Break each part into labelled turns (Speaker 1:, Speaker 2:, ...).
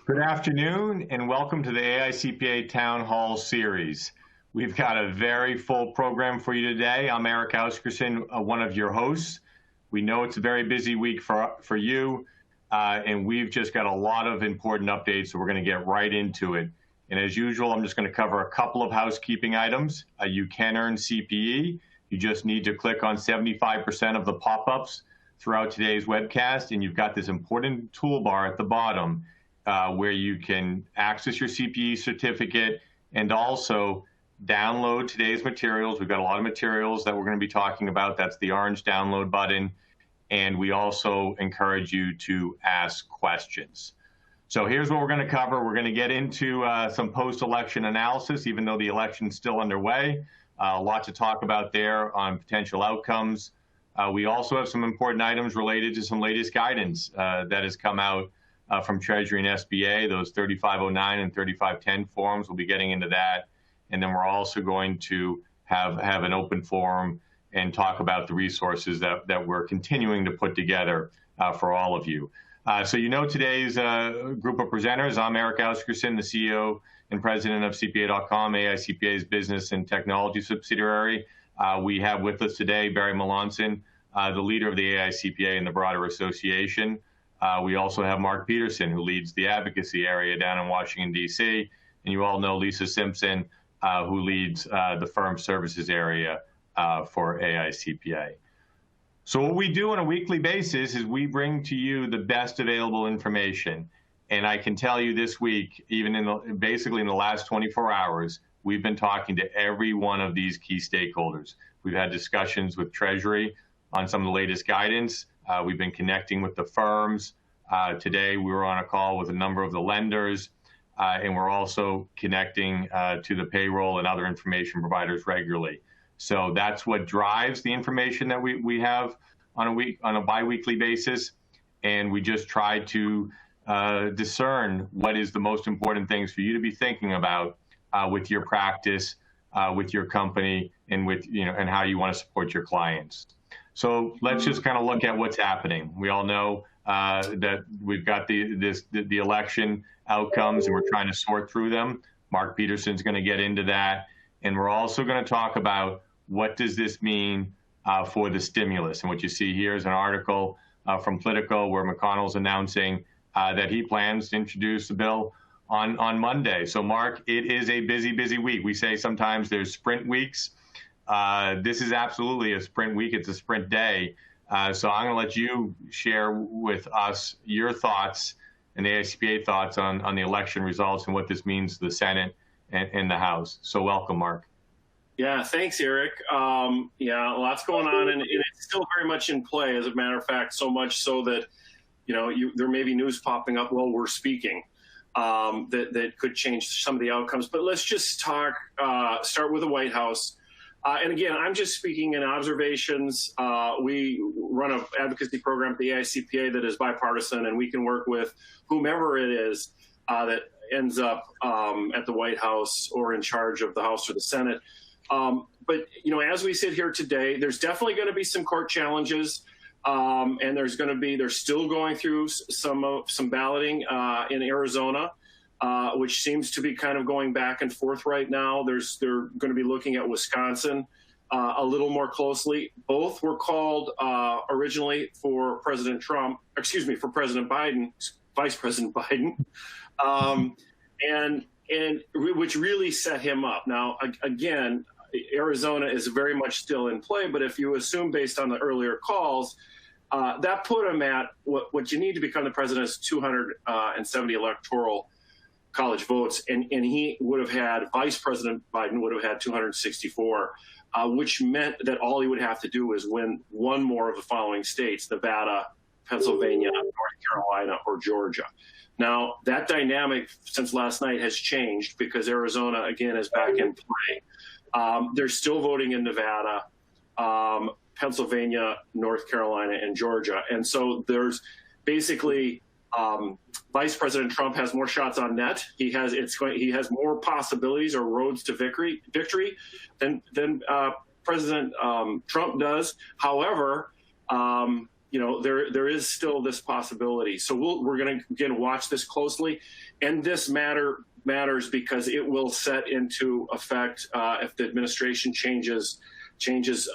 Speaker 1: Good afternoon and welcome to the AICPA Town Hall Series. We've got a very full program for you today. I'm Eric Auskerson, one of your hosts. We know it's a very busy week for you, and we've just got a lot of important updates, so we're going to get right into it. And as usual, I'm just going to cover a couple of housekeeping items. You can earn CPE. You just need to click on 75% of the pop-ups throughout today's webcast, and you've got this important toolbar at the bottom where you can access your CPE certificate and also download today's materials. We've got a lot of materials that we're going to be talking about. That's the orange download button. And we also encourage you to ask questions. So here's what we're going to cover. We're going to get into some post-election analysis, even though the election's still underway. A lot to talk about there on potential outcomes. We also have some important items related to some latest guidance that has come out from Treasury and SBA, those 3509 and 3510 forms. We'll be getting into that. And then we're also going to have an open forum and talk about the resources that we're continuing to put together for all of you. So you know today's group of presenters. I'm Eric Auskerson, the CEO and president of CPA.com, AICPA's business and technology subsidiary. We have with us today Barry Melanson, the leader of the AICPA and the broader association. We also have Mark Peterson, who leads the advocacy area down in Washington, D.C. And you all know Lisa Simpson, who leads the firm services area for AICPA. So what we do on a weekly basis is we bring to you the best available information. And I can tell you this week, even basically in the last 24 hours, we've been talking to every one of these key stakeholders. We've had discussions with Treasury on some of the latest guidance. We've been connecting with the firms. Today, we were on a call with a number of the lenders, and we're also connecting to the payroll and other information providers regularly. So that's what drives the information that we have on a biweekly basis, and we just try to discern what is the most important things for you to be thinking about with your practice, with your company, and and how you want to support your clients. So let's just kind of look at what's happening. We all know that we've got the election outcomes, and we're trying to sort through them. Mark Peterson's going to get into that. And we're also going to talk about what does this mean for the stimulus. And what you see here is an article from Politico where McConnell's announcing that he plans to introduce the bill on Monday. So, Mark, it is a busy, busy week. We say sometimes there's sprint weeks. This is absolutely a sprint week. It's a sprint day. So I'm going to let you share with us your thoughts and the AICPA thoughts on the election results and what this means to the Senate and the House. So welcome, Mark.
Speaker 2: Yeah, thanks, Eric. Yeah, lots going on, and it's still very much in play, as a matter of fact, so much so that, there may be news popping up while we're speaking that could change some of the outcomes. But let's just start with the White House. And again, I'm just speaking in observations. We run an advocacy program at the AICPA that is bipartisan, and we can work with whomever it is that ends up at the White House or in charge of the House or the Senate. But, as we sit here today, there's definitely going to be some court challenges, and they're still going through some balloting in Arizona. Which seems to be kind of going back and forth right now. They're going to be looking at Wisconsin a little more closely. Both were called originally for President Biden, Vice President Biden, and which really set him up. Now, again, Arizona is very much still in play, but if you assume based on the earlier calls, that put him at what you need to become the president is 270 electoral college votes, and he would have had, Vice President Biden would have had 264, which meant that all he would have to do is win one more of the following states: Nevada, Pennsylvania, North Carolina, or Georgia. Now, that dynamic since last night has changed because Arizona, again, is back in play. They're still voting in Nevada, Pennsylvania, North Carolina, and Georgia. And so there's basically Vice President Trump has more shots on net. He has more possibilities or roads to victory than President Trump does. However, there is still this possibility. So we're going to, again, watch this closely. And this matters because it will set into effect if the administration changes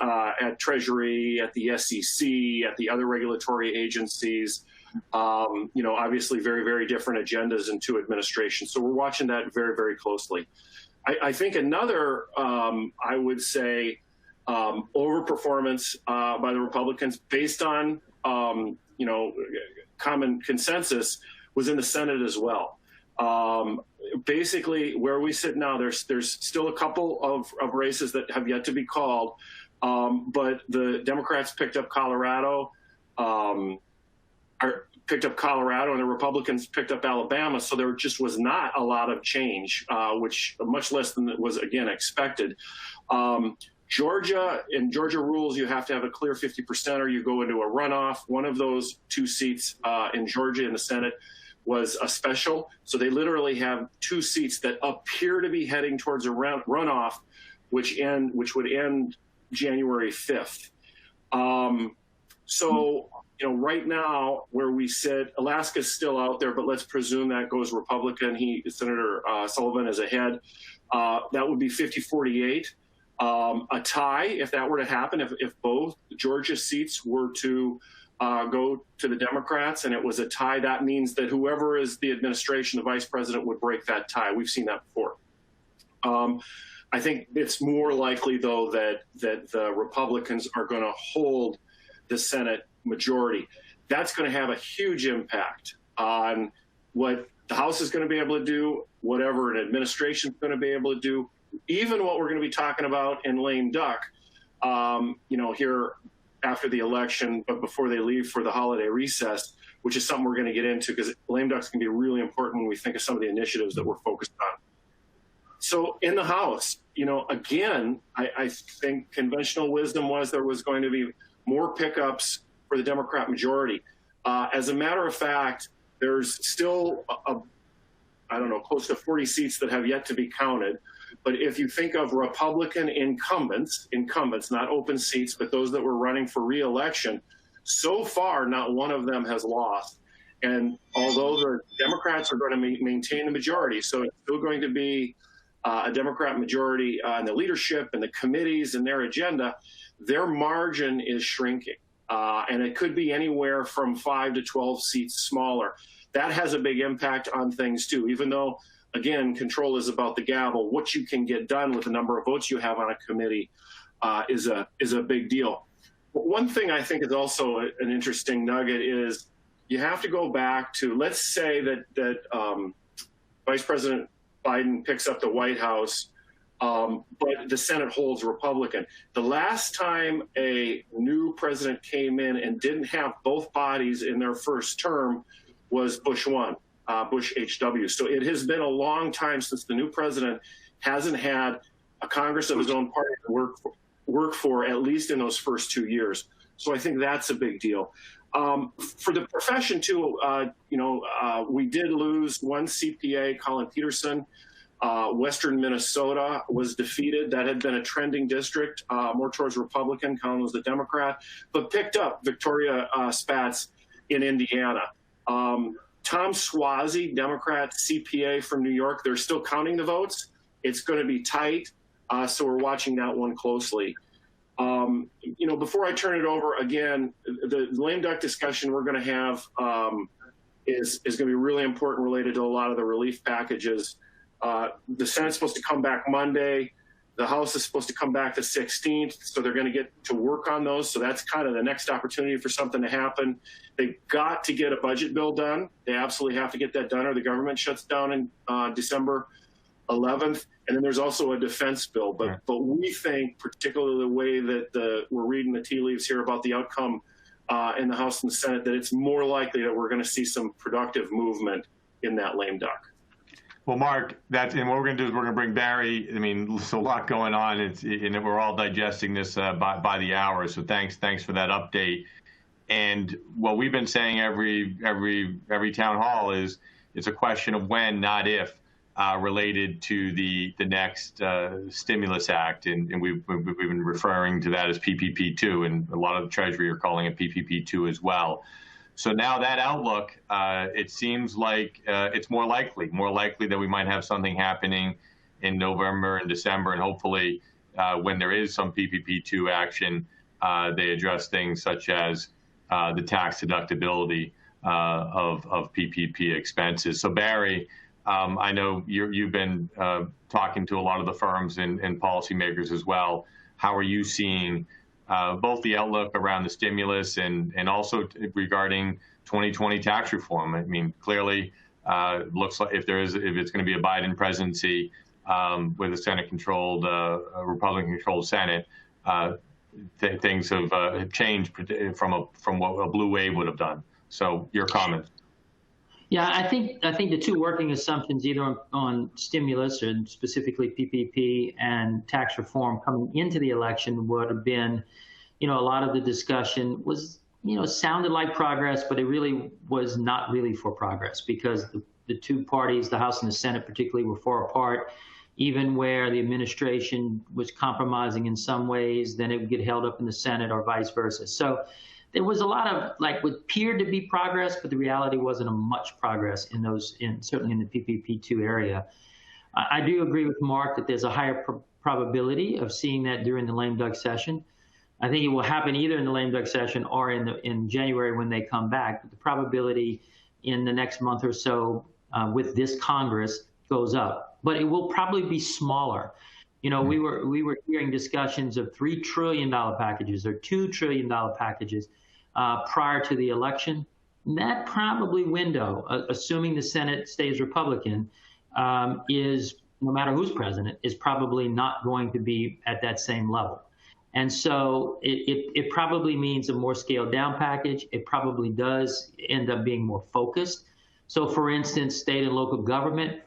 Speaker 2: at Treasury, at the SEC, at the other regulatory agencies. Obviously very, very different agendas in two administrations. So we're watching that very, very closely. I think another, I would say, overperformance by the Republicans based on, common consensus was in the Senate as well. Basically, where we sit now, there's still a couple of races that have yet to be called, but the Democrats picked up Colorado, and the Republicans picked up Alabama. So there just was not a lot of change, which much less than was, again, expected. Georgia, in Georgia rules, you have to have a clear 50% or you go into a runoff. One of those two seats in Georgia in the Senate was a special. So they literally have two seats that appear to be heading towards a runoff, which would end January 5th. Right now where we sit, Alaska's still out there, but let's presume that goes Republican. Senator Sullivan is ahead. That would be 50-48. A tie, if that were to happen, if both Georgia seats were to go to the Democrats and it was a tie, that means that whoever is the administration, the vice president, would break that tie. We've seen that before. I think it's more likely, though, that the Republicans are going to hold the Senate majority. That's going to have a huge impact on what the House is going to be able to do, whatever an administration is going to be able to do, even what we're going to be talking about in lame duck, here after the election, but before they leave for the holiday recess, which is something we're going to get into because lame ducks can be really important when we think of some of the initiatives that we're focused on. So in the House, again, I think conventional wisdom was there was going to be more pickups for the Democrat majority. As a matter of fact, there's still, close to 40 seats that have yet to be counted. But if you think of Republican incumbents, not open seats, but those that were running for re-election, so far, not one of them has lost. And although the Democrats are going to maintain the majority, so it's still going to be a Democrat majority in the leadership and the committees and their agenda, their margin is shrinking. And it could be anywhere from 5 to 12 seats smaller. That has a big impact on things, too, even though, again, control is about the gavel. What you can get done with the number of votes you have on a committee is a big deal. But one thing I think is also an interesting nugget is you have to go back to, let's say that Vice President Biden picks up the White House, but the Senate holds Republican. The last time a new president came in and didn't have both bodies in their first term was Bush 1. Bush HW. So it has been a long time since the new president hasn't had a Congress of his own party to work for, at least in those first 2 years. So I think that's a big deal. For the profession, too, we did lose one CPA, Colin Peterson. Western Minnesota was defeated. That had been a trending district, more towards Republican. Colin was the Democrat, but picked up Victoria Spatz in Indiana. Tom Suozzi, Democrat CPA from New York, they're still counting the votes. It's going to be tight, so we're watching that one closely. Before I turn it over, again, the lame duck discussion we're going to have is going to be really important related to a lot of the relief packages. The Senate's supposed to come back Monday. The House is supposed to come back the 16th, so they're going to get to work on those. So that's kind of the next opportunity for something to happen. They've got to get a budget bill done. They absolutely have to get that done or the government shuts down in December 11th. And then there's also a defense bill. But we think, particularly the way that we're reading the tea leaves here about the outcome in the House and the Senate, that it's more likely that we're going to see some productive movement in that lame duck.
Speaker 1: Well, Mark, and what we're going to do is we're going to bring Barry. I mean, there's a lot going on, and we're all digesting this by the hour. So thanks for that update. And what we've been saying every town hall is it's a question of when, not if. related to the next stimulus act, and we've been referring to that as PPP2, and a lot of the Treasury are calling it PPP2 as well. So now that outlook, it seems like it's more likely that we might have something happening in November and December, and hopefully when there is some PPP2 action, they address things such as the tax deductibility of PPP expenses. So Barry, I know you've been talking to a lot of the firms and policymakers as well. How are you seeing both the outlook around the stimulus and also regarding 2020 tax reform? I mean, clearly, looks like if it's going to be a Biden presidency with a Senate-controlled, Republican-controlled Senate, things have changed from what a blue wave would have done. So, your comment.
Speaker 3: Yeah, I think the two working assumptions, either on stimulus or specifically PPP and tax reform coming into the election, would have been, a lot of the discussion was, sounded like progress, but it really was not really for progress, because the two parties, the House and the Senate particularly, were far apart. Even where the administration was compromising in some ways, then it would get held up in the Senate or vice versa. So there was a lot of what appeared to be progress, but the reality wasn't much progress certainly in the PPP2 area. I do agree with Mark that there's a higher probability of seeing that during the lame duck session. I think it will happen either in the lame duck session or in January when they come back. But the probability in the next month or so with this Congress goes up, but it will probably be smaller. We were hearing discussions of $3 trillion packages or $2 trillion packages prior to the election. That probably window, assuming the Senate stays Republican, is, no matter who's president, is probably not going to be at that same level. And so it probably means a more scaled down package. It probably does end up being more focused. So for instance, state and local government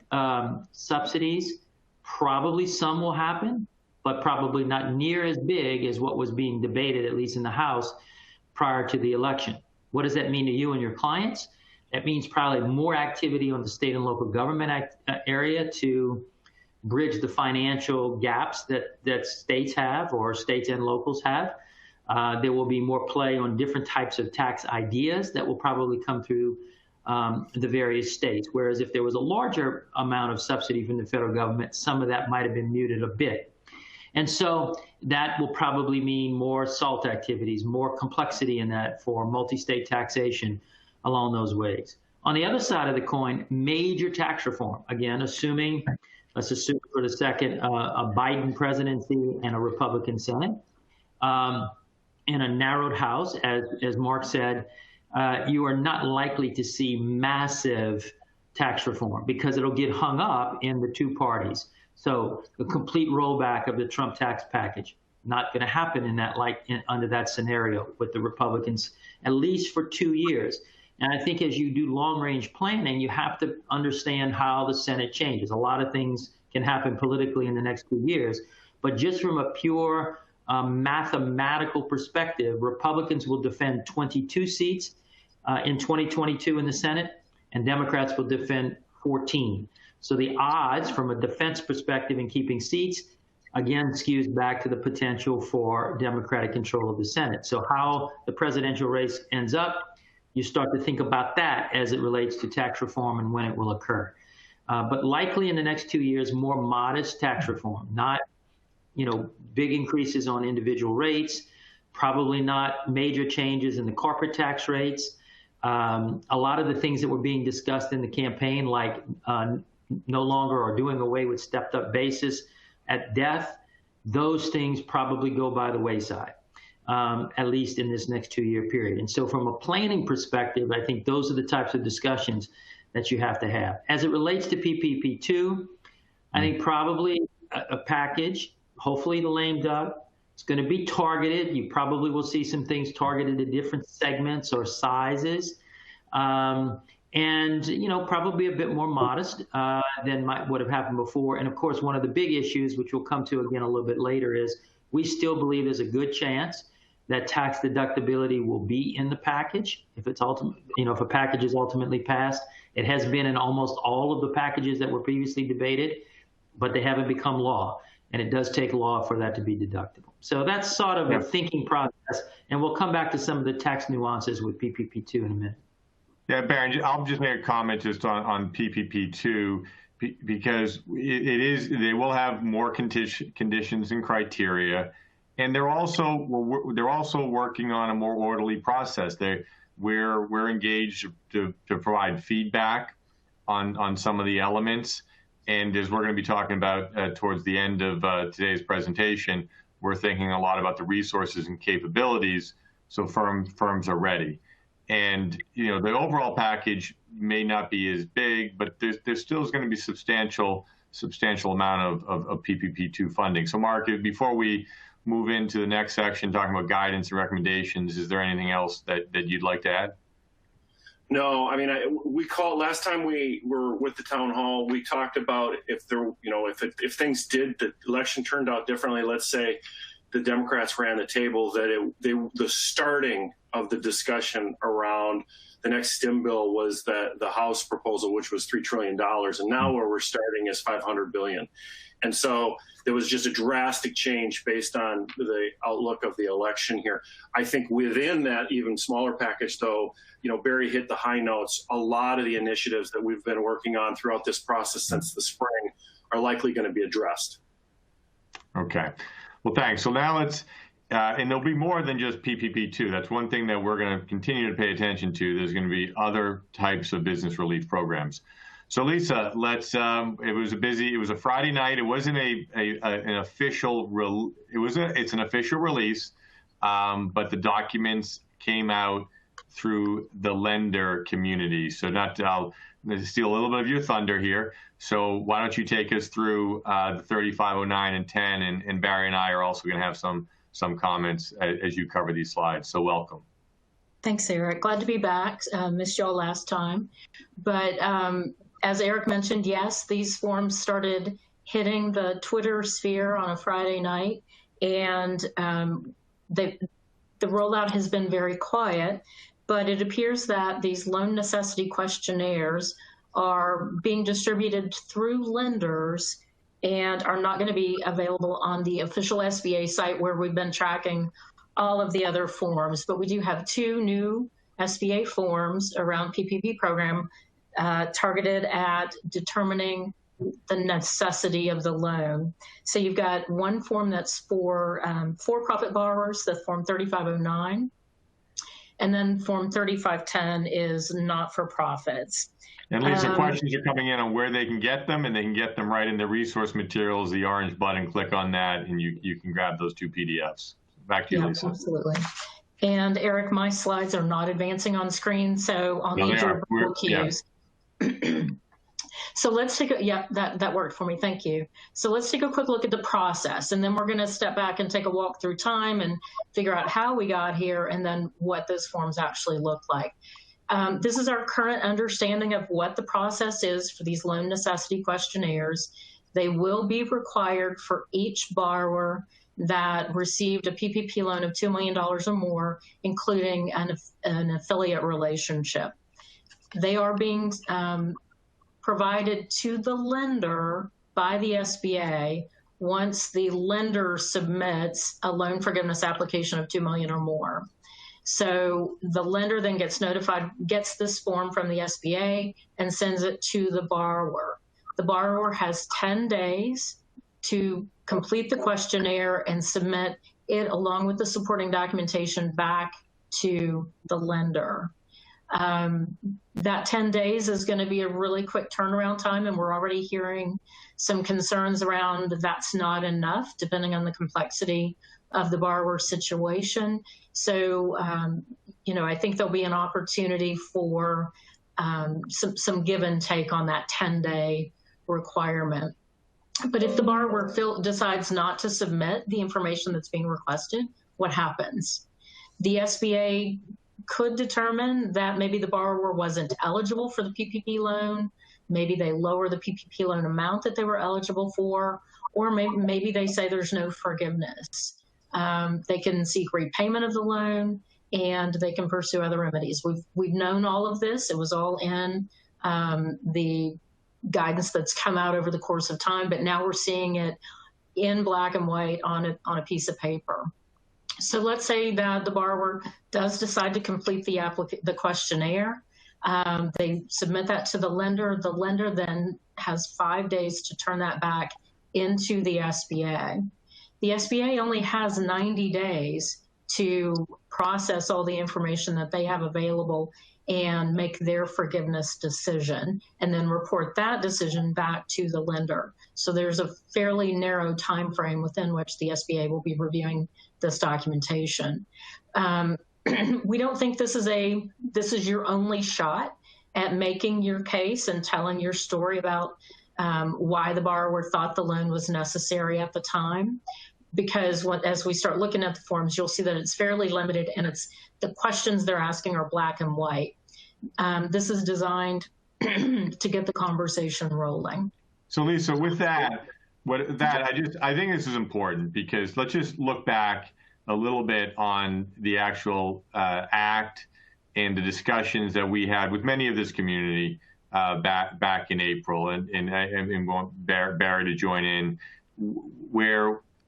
Speaker 3: subsidies, probably some will happen, but probably not near as big as what was being debated, at least in the House, prior to the election. What does that mean to you and your clients? That means probably more activity on the state and local government area to bridge the financial gaps that states have, or states and locals have. There will be more play on different types of tax ideas that will probably come through the various states. Whereas if there was a larger amount of subsidy from the federal government, some of that might have been muted a bit. And so that will probably mean more SALT activities, more complexity in that for multi-state taxation along those ways. On the other side of the coin, major tax reform. Again, let's assume for the second, a Biden presidency and a Republican Senate, in a narrowed House, as Mark said. You are not likely to see massive tax reform because it'll get hung up in the two parties. So the complete rollback of the Trump tax package, not going to happen under that scenario with the Republicans, at least for 2 years. And I think as you do long-range planning, you have to understand how the Senate changes. A lot of things can happen politically in the next 2 years, but just from a pure mathematical perspective, Republicans will defend 22 seats in 2022 in the Senate, and Democrats will defend 14. So the odds from a defense perspective in keeping seats, again, skews back to the potential for Democratic control of the Senate. So how the presidential race ends up, you start to think about that as it relates to tax reform and when it will occur. But likely in the next 2 years, more modest tax reform, not big increases on individual rates, probably not major changes in the corporate tax rates. A lot of the things that were being discussed in the campaign, like no longer or doing away with stepped up basis at death, those things probably go by the wayside, at least in this next 2 year period. And so from a planning perspective, I think those are the types of discussions that you have to have. As it relates to PPP2, I think probably a package, hopefully the lame duck. It's going to be targeted. You probably will see some things targeted at different segments or sizes. And, probably a bit more modest than would have happened before. And of course, one of the big issues, which we'll come to again a little bit later, is we still believe there's a good chance that tax deductibility will be in the package if it's if a package is ultimately passed. It has been in almost all of the packages that were previously debated, but they haven't become law. And it does take law for that to be deductible. So that's sort of a thinking process. And we'll come back to some of the tax nuances with PPP2 in a minute.
Speaker 1: Yeah, Baron, I'll just make a comment just on PPP2 because they will have more conditions and criteria, and they're also working on a more orderly process. We're engaged to provide feedback on some of the elements, and as we're going to be talking about towards the end of today's presentation, we're thinking a lot about the resources and capabilities so firms are ready. And the overall package may not be as big, but there still is going to be substantial amount of PPP2 funding. So Mark, before we move into the next section talking about guidance and recommendations, is there anything else that you'd like to add?
Speaker 2: No, I mean, last time we were with the town hall, we talked about if things the election turned out differently, let's say the Democrats ran the table, that the starting of the discussion around the next stim bill was the House proposal, which was $3 trillion. And now where we're starting is $500 billion. And so there was just a drastic change based on the outlook of the election here. I think within that even smaller package, though, Barry hit the high notes. A lot of the initiatives that we've been working on throughout this process since the spring are likely going to be addressed.
Speaker 1: Okay. Well, thanks. So now let's, and there'll be more than just PPP2. That's one thing that we're going to continue to pay attention to. There's going to be other types of business relief programs. So Lisa, it's a Friday night. It wasn't an official, it's an official release, but the documents came out through the lender community. So I'll steal a little bit of your thunder here. So why don't you take us through the 3509 and 10, and Barry and I are also going to have some comments as you cover these slides. So welcome.
Speaker 4: Thanks, Eric. Glad to be back. Missed y'all last time. But as Eric mentioned, yes, these forms started hitting the Twitter sphere on a Friday night, and the rollout has been very quiet, but it appears that these loan necessity questionnaires are being distributed through lenders and are not going to be available on the official SBA site where we've been tracking all of the other forms. But we do have 2 new SBA forms around PPP program targeted at determining the necessity of the loan. So you've got one form that's for for-profit borrowers, the form 3509, and then form 3510 is not-for-profits.
Speaker 1: And Lisa, questions are coming in on where they can get them, and they can get them right in the resource materials, the orange button, click on that, and you can grab those 2 PDFs. Back to you, Lisa.
Speaker 4: Absolutely. And Eric, my slides are not advancing on screen, so I'll need your cues. Yeah. So let's take that worked for me. Thank you. So let's take a quick look at the process, and then we're going to step back and take a walk through time and figure out how we got here and then what those forms actually look like. This is our current understanding of what the process is for these loan necessity questionnaires. They will be required for each borrower that received a PPP loan of $2 million or more, including an affiliate relationship. They are being provided to the lender by the SBA once the lender submits a loan forgiveness application of $2 million or more. So the lender then gets notified, gets this form from the SBA and sends it to the borrower. The borrower has 10 days to complete the questionnaire and submit it along with the supporting documentation back to the lender. That 10 days is going to be a really quick turnaround time, and we're already hearing some concerns around that's not enough, depending on the complexity of the borrower's situation. So, I think there'll be an opportunity for some give and take on that 10-day requirement. But if the borrower decides not to submit the information that's being requested, what happens? The SBA could determine that maybe the borrower wasn't eligible for the PPP loan, maybe they lower the PPP loan amount that they were eligible for, or maybe they say there's no forgiveness. They can seek repayment of the loan, and they can pursue other remedies. We've known all of this. It was all in the guidance that's come out over the course of time, but now we're seeing it in black and white on a piece of paper. So let's say that the borrower does decide to complete the questionnaire. They submit that to the lender. The lender then has 5 days to turn that back into the SBA. The SBA only has 90 days to process all the information that they have available and make their forgiveness decision, and then report that decision back to the lender. So there's a fairly narrow time frame within which the SBA will be reviewing this documentation. We don't think this is your only shot at making your case and telling your story about why the borrower thought the loan was necessary at the time. Because as we start looking at the forms, you'll see that it's fairly limited, and the questions they're asking are black and white. This is designed to get the conversation rolling.
Speaker 1: So Lisa, with that, I think this is important, because let's just look back a little bit on the actual act and the discussions that we had with many of this community back in April, and want Barry to join in,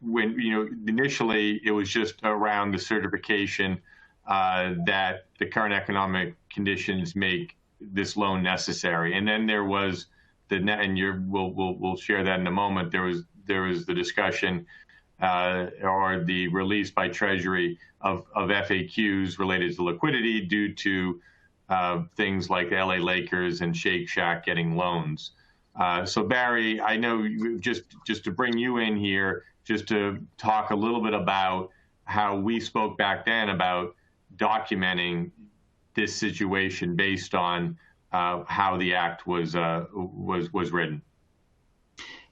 Speaker 1: when initially it was just around the certification that the current economic conditions make this loan necessary, and then there was we'll share that in a moment. There was the discussion or the release by Treasury of FAQs related to liquidity due to things like the LA Lakers and Shake Shack getting loans. So Barry, I know just to bring you in here, just to talk a little bit about how we spoke back then about documenting this situation based on how the act was written.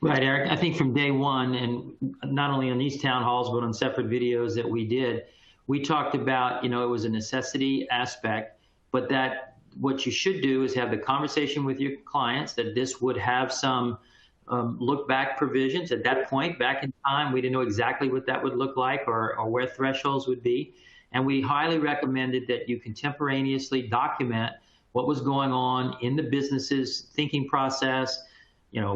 Speaker 3: Right, Eric. I think from day one, and not only on these town halls, but on separate videos that we did, we talked about, it was a necessity aspect, but that what you should do is have the conversation with your clients that this would have some look back provisions. At that point, back in time, we didn't know exactly what that would look like or where thresholds would be. And we highly recommended that you contemporaneously document what was going on in the business's thinking process,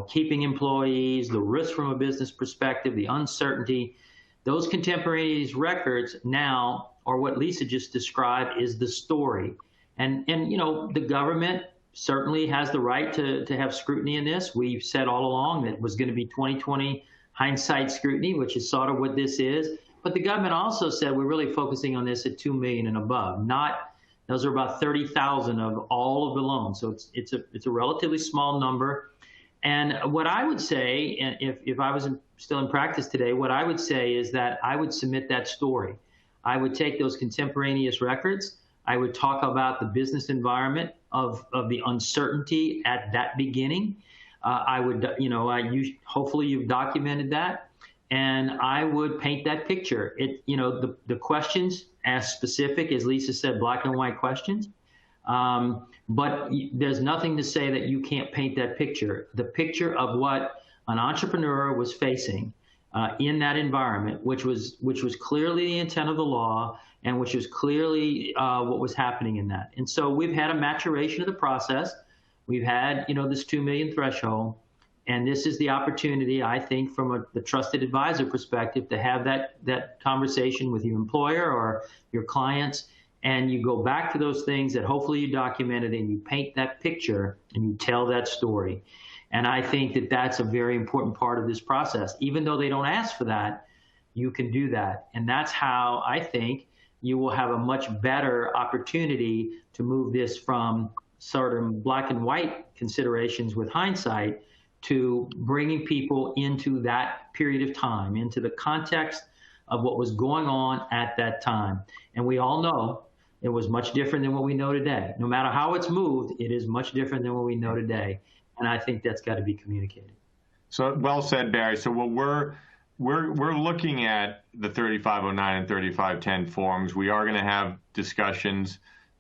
Speaker 3: keeping employees, the risk from a business perspective, the uncertainty. Those contemporaneous records now, or what Lisa just described, is the story. And the government certainly has the right to have scrutiny in this. We've said all along that it was going to be 20/20 hindsight scrutiny, which is sort of what this is. But the government also said we're really focusing on this at $2 million and above. Those are about 30,000 of all of the loans. So it's a relatively small number. And what I would say, and if I was still in practice today, what I would say is that I would submit that story. I would take those contemporaneous records. I would talk about the business environment of the uncertainty at that beginning. Hopefully you've documented that, and I would paint that picture. The questions as specific as Lisa said, black and white questions. But there's nothing to say that you can't paint that picture. The picture of what an entrepreneur was facing in that environment, which was clearly the intent of the law, and which was clearly what was happening in that. And so we've had a maturation of the process. We've had, this 2 million threshold, and this is the opportunity, I think, from the trusted advisor perspective, to have that conversation with your employer or your clients, and you go back to those things that hopefully you documented, and you paint that picture and you tell that story. And I think that that's a very important part of this process. Even though they don't ask for that, you can do that. And that's how I think you will have a much better opportunity to move this from sort of black and white considerations with hindsight to bringing people into that period of time, into the context of what was going on at that time. And we all know it was much different than what we know today. No matter how it's moved, it is much different than what we know today. And I think that's got to be communicated.
Speaker 1: So well said, Barry. So what we're looking at the 3509 and 3510 forms. We are going to have discussions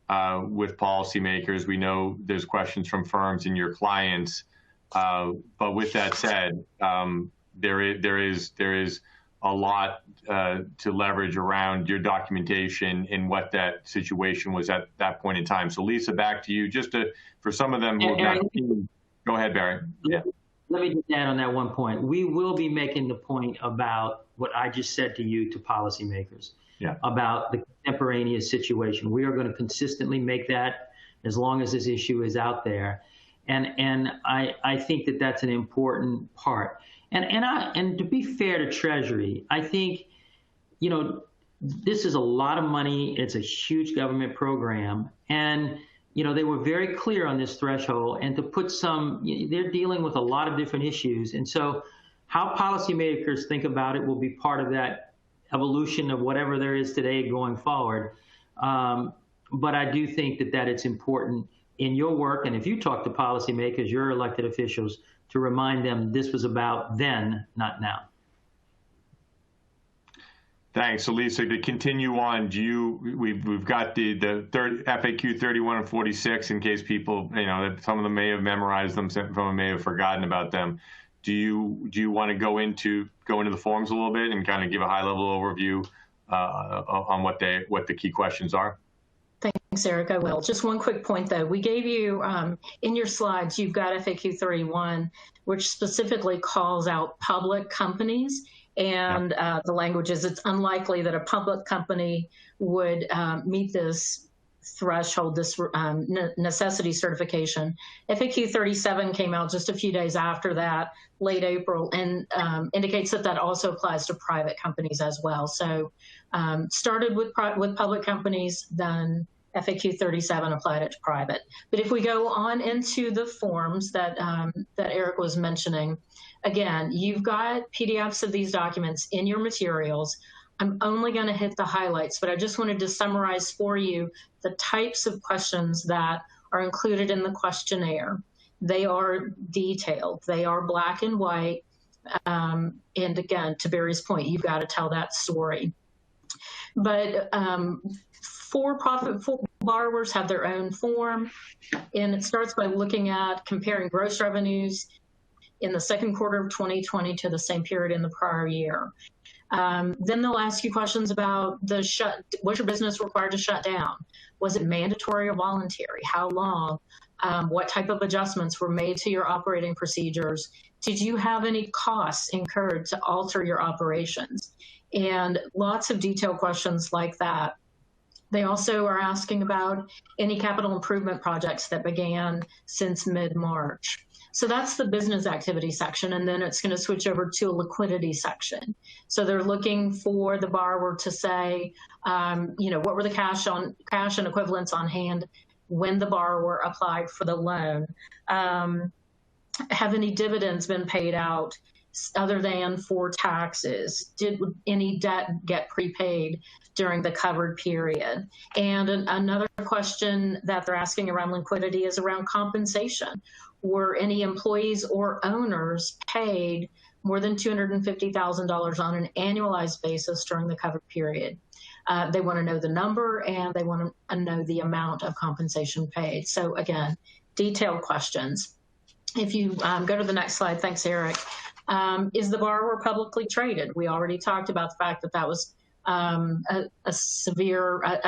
Speaker 1: with policymakers. We know there's questions from firms and your clients. But with that said, there is a lot to leverage around your documentation and what that situation was at that point in time. So Lisa, back to you, just for some of them who have not seen. Go ahead, Barry. Yeah.
Speaker 3: Let me just add on that one point. We will be making the point about what I just said to you, to policymakers, about the contemporaneous situation. We are going to consistently make that as long as this issue is out there. And I think that that's an important part. And to be fair to Treasury, I think, you know, this is a lot of money. It's a huge government program. And, you know, they were very clear on this threshold, and to put they're dealing with a lot of different issues. And so how policymakers think about it will be part of that evolution of whatever there is today going forward. But I do think that it's important in your work, and if you talk to policymakers, your elected officials, to remind them this was about then, not now.
Speaker 1: Thanks. So Lisa, to continue on, we've got the FAQ 31 and 46 in case people, you know, some of them may have memorized them, some of them may have forgotten about them. Do you want to go into the forms a little bit and kind of give a high level overview on what the key questions are?
Speaker 4: Thanks, Eric. I will. Just one quick point, though. We gave you, in your slides, you've got FAQ 31, which specifically calls out public companies. And the language is, it's unlikely that a public company would meet this threshold, this necessity certification. FAQ 37 came out just a few days after that, late April, and indicates that also applies to private companies as well. So started with public companies, then FAQ 37 applied it to private. But if we go on into the forms that Eric was mentioning, again, you've got PDFs of these documents in your materials. I'm only going to hit the highlights, but I just wanted to summarize for you the types of questions that are included in the questionnaire. They are detailed. They are black and white. And again, to Barry's point, you've got to tell that story. But for-profit borrowers have their own form, and it starts by looking at comparing gross revenues in the second quarter of 2020 to the same period in the prior year. Then they'll ask you questions about was your business required to shut down? Was it mandatory or voluntary? How long? What type of adjustments were made to your operating procedures? Did you have any costs incurred to alter your operations? And lots of detailed questions like that. They also are asking about any capital improvement projects that began since mid-March. So that's the business activity section, and then it's going to switch over to a liquidity section. So they're looking for the borrower to say, you know, what were the cash and equivalents on hand when the borrower applied for the loan? Have any dividends been paid out other than for taxes? Did any debt get prepaid during the covered period? And another question that they're asking around liquidity is around compensation. Were any employees or owners paid more than $250,000 on an annualized basis during the covered period? They want to know the number, and they want to know the amount of compensation paid. So again, detailed questions. If you go to the next slide, thanks, Eric. Is the borrower publicly traded? We already talked about the fact that was a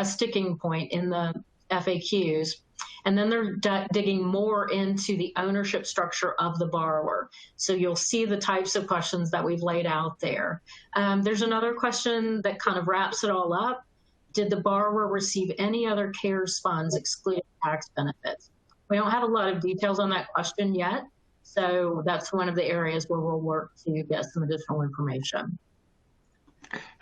Speaker 4: sticking point in the FAQs. And then they're digging more into the ownership structure of the borrower. So you'll see the types of questions that we've laid out there. There's another question that kind of wraps it all up. Did the borrower receive any other CARES funds excluding tax benefits? We don't have a lot of details on that question yet. So that's one of the areas where we'll work to get some additional information.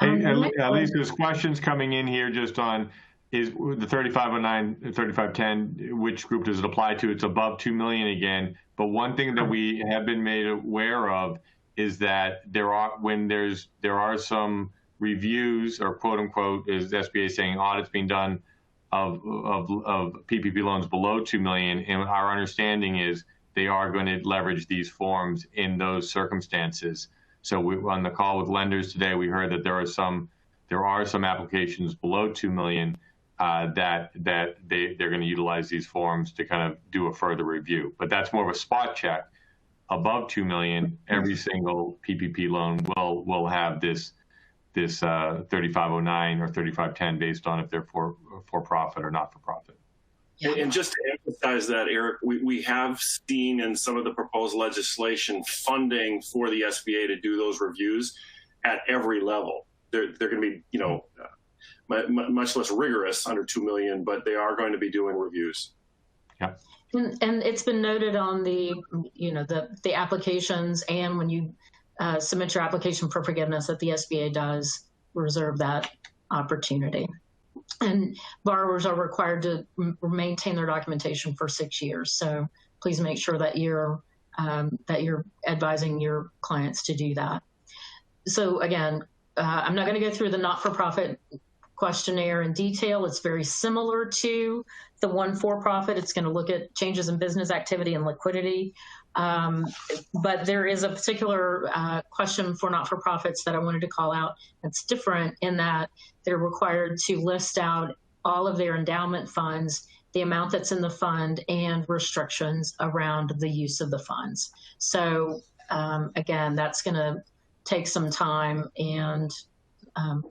Speaker 1: Hey, at least there's questions coming in here just on, is the 3509, 3510, which group does it apply to? It's above 2 million again. But one thing that we have been made aware of is that there are some reviews, or quote unquote, is the SBA saying audits being done of PPP loans below 2 million. And our understanding is they are going to leverage these forms in those circumstances. So on the call with lenders today, we heard that there are some applications below 2 million that they're going to utilize these forms to kind of do a further review. But that's more of a spot check. Above 2 million, every single PPP loan will have this this 3509 or 3510 based on if they're for profit or not for profit.
Speaker 2: And just to emphasize that, Eric, we have seen in some of the proposed legislation funding for the SBA to do those reviews at every level. They're going to be, you know, much less rigorous under $2 million, but they are going to be doing reviews.
Speaker 1: Yeah.
Speaker 4: And it's been noted on the, you know, the applications, and when you submit your application for forgiveness, that the SBA does reserve that opportunity. And borrowers are required to maintain their documentation for 6 years. So please make sure that you're advising your clients to do that. So again, I'm not going to go through the not-for-profit questionnaire in detail. It's very similar to the one for-profit. It's going to look at changes in business activity and liquidity. But there is a particular question for not-for-profits that I wanted to call out. It's different in that they're required to list out all of their endowment funds, the amount that's in the fund, and restrictions around the use of the funds. So again, that's going to take some time and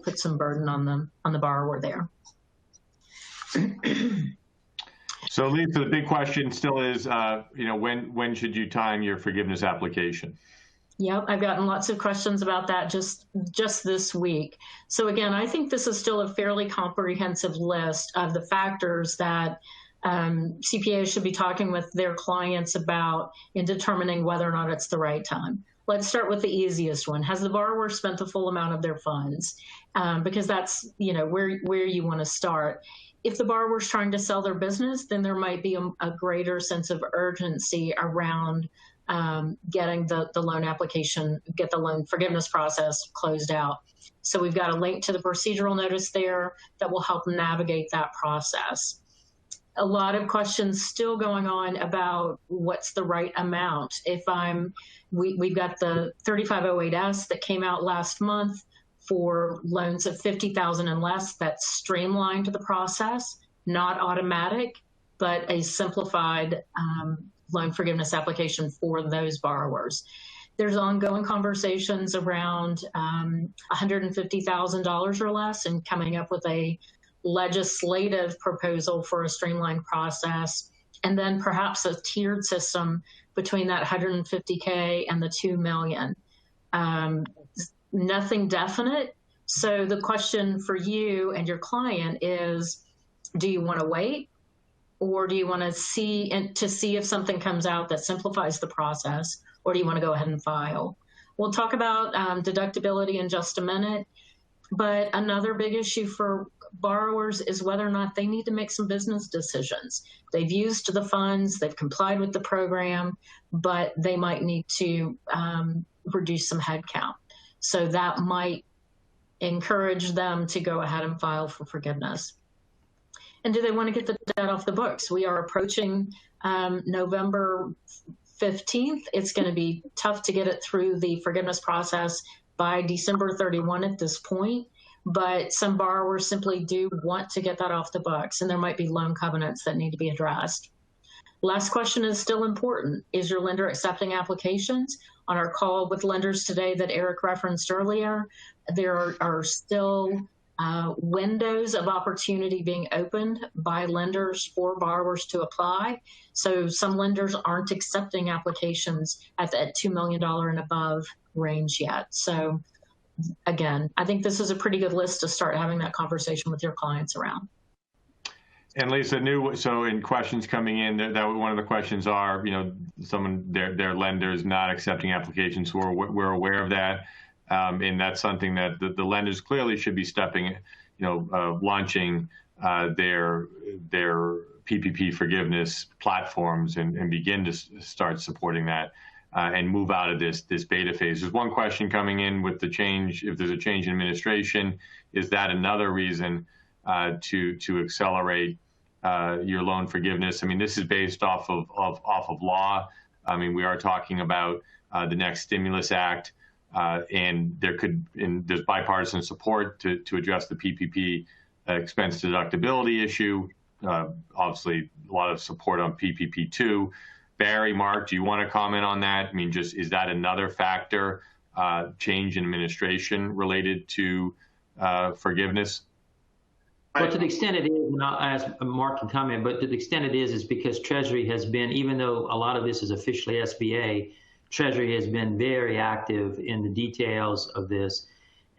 Speaker 4: put some burden on the borrower there.
Speaker 1: So, Lisa, the big question still is, you know, when should you time your forgiveness application?
Speaker 4: Yep, I've gotten lots of questions about that just this week. So again, I think this is still a fairly comprehensive list of the factors that CPAs should be talking with their clients about in determining whether or not it's the right time. Let's start with the easiest one. Has the borrower spent the full amount of their funds? Because that's, you know, where you want to start. If the borrower's trying to sell their business, then there might be a greater sense of urgency around getting the loan application, get the loan forgiveness process closed out. So we've got a link to the procedural notice there that will help navigate that process. A lot of questions still going on about what's the right amount. We've got the 3508S that came out last month for loans of $50,000 and less. That's streamlined the process, not automatic, but a simplified loan forgiveness application for those borrowers. There's ongoing conversations around $150,000 or less and coming up with a legislative proposal for a streamlined process, and then perhaps a tiered system between that $150K and the $2 million. Nothing definite. So the question for you and your client is, do you want to wait, or do you want to see if something comes out that simplifies the process, or do you want to go ahead and file? We'll talk about deductibility in just a minute, but another big issue for borrowers is whether or not they need to make some business decisions. They've used the funds, they've complied with the program, but they might need to reduce some headcount. So that might encourage them to go ahead and file for forgiveness. And do they want to get the debt off the books? We are approaching November 15th. It's going to be tough to get it through the forgiveness process by December 31 at this point, but some borrowers simply do want to get that off the books, and there might be loan covenants that need to be addressed. Last question is still important. Is your lender accepting applications? On our call with lenders today that Eric referenced earlier, there are still windows of opportunity being opened by lenders for borrowers to apply. So some lenders aren't accepting applications at that $2 million and above range yet. So again, I think this is a pretty good list to start having that conversation with your clients around.
Speaker 1: And Lisa, so in questions coming in, that one of the questions are, you know, their lenders not accepting applications. We're aware of that, and that's something that the lenders clearly should be stepping, you know, launching their PPP forgiveness platforms and begin to start supporting that and move out of this beta phase. There's one question coming in with the change. If there's a change in administration, is that another reason to accelerate your loan forgiveness? I mean, this is based off of law. I mean, we are talking about the next Stimulus Act, and there's bipartisan support to address the PPP expense deductibility issue. Obviously, a lot of support on PPP2. Barry, Mark, do you want to comment on that? I mean, is that another factor change in administration related to forgiveness?
Speaker 3: Well, to the extent it is, and I'll ask Mark can comment, but to the extent it is because Treasury has been, even though a lot of this is officially SBA, Treasury has been very active in the details of this.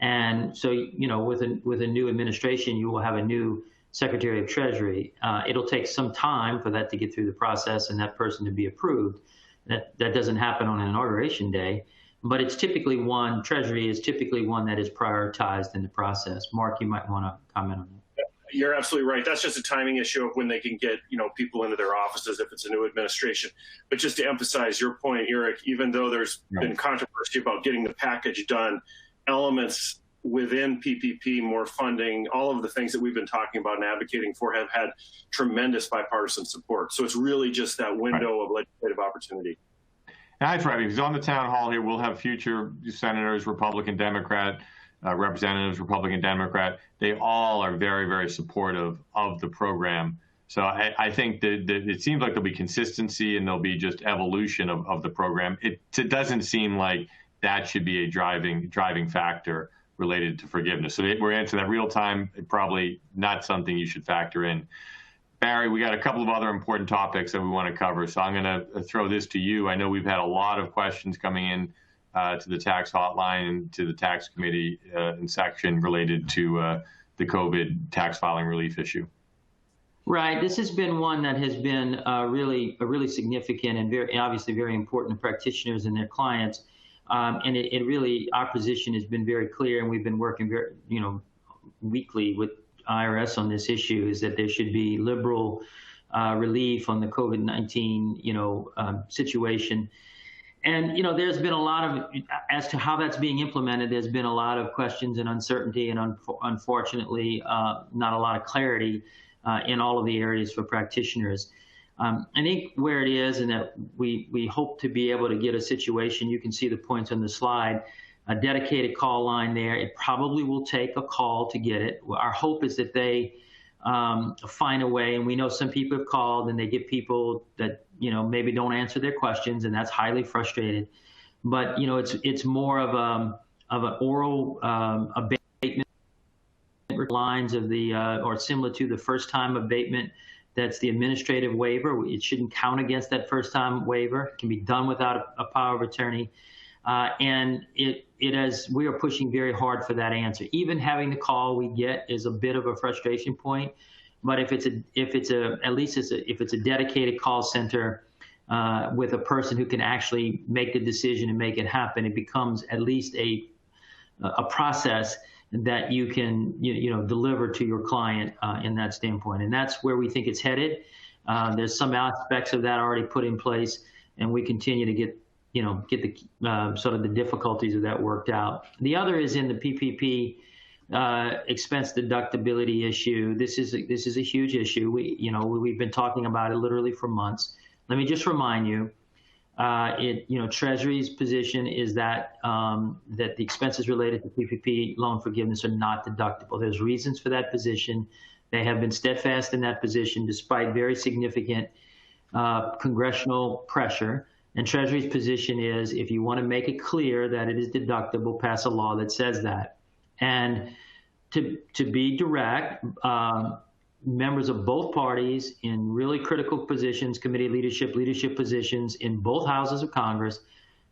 Speaker 3: And so, you know, with a new administration, you will have a new Secretary of Treasury. It'll take some time for that to get through the process and that person to be approved. That doesn't happen on an inauguration day, but it's typically one, Treasury is typically one that is prioritized in the process. Mark, you might want to comment on that.
Speaker 2: You're absolutely right. That's just a timing issue of when they can get, you know, people into their offices if it's a new administration. But just to emphasize your point, Eric, even though there's been controversy about getting the package done, elements within PPP, more funding, all of the things that we've been talking about and advocating for have had tremendous bipartisan support. So it's really just that window of legislative opportunity.
Speaker 1: Hi, Freddie. Because on the town hall here, we'll have future senators, Republican, Democrat, representatives, Republican, Democrat. They all are very, very supportive of the program. So I think that it seems like there'll be consistency and there'll be just evolution of the program. It doesn't seem like that should be a driving factor related to forgiveness. So we're answering that real time, probably not something you should factor in. Barry, we got a couple of other important topics that we want to cover. So I'm going to throw this to you. I know we've had a lot of questions coming in to the tax hotline and to the tax committee in section related to the COVID tax filing relief issue.
Speaker 3: Right. This has been one that has been really significant and obviously very important to practitioners and their clients. And it really, our position has been very clear, and we've been working very, weekly with IRS on this issue, is that there should be liberal relief on the COVID-19, situation. And, there's been a lot of, as to how that's being implemented, there's been a lot of questions and uncertainty and unfortunately not a lot of clarity in all of the areas for practitioners. I think where it is, and that we hope to be able to get a situation, you can see the points on the slide, a dedicated call line there. It probably will take a call to get it. Our hope is that they find a way, and we know some people have called and they get people that, maybe don't answer their questions, and that's highly frustrated. But, it's more of an oral abatement lines of the, or similar to the first time abatement. That's the administrative waiver. It shouldn't count against that first time waiver. It can be done without a power of attorney. And we are pushing very hard for that answer. Even having the call we get is a bit of a frustration point. But if it's a dedicated call center with a person who can actually make the decision and make it happen, it becomes at least a process that you can deliver to your client in that standpoint. And that's where we think it's headed. There's some aspects of that already put in place, and we continue to get the sort of the difficulties of that worked out. The other is in the PPP expense deductibility issue. This is a huge issue. We've been talking about it literally for months. Let me just remind you, Treasury's position is that that the expenses related to PPP loan forgiveness are not deductible. There's reasons for that position. They have been steadfast in that position despite very significant congressional pressure. And Treasury's position is, if you want to make it clear that it is deductible, pass a law that says that. And to be direct, members of both parties in really critical positions, committee leadership positions in both houses of Congress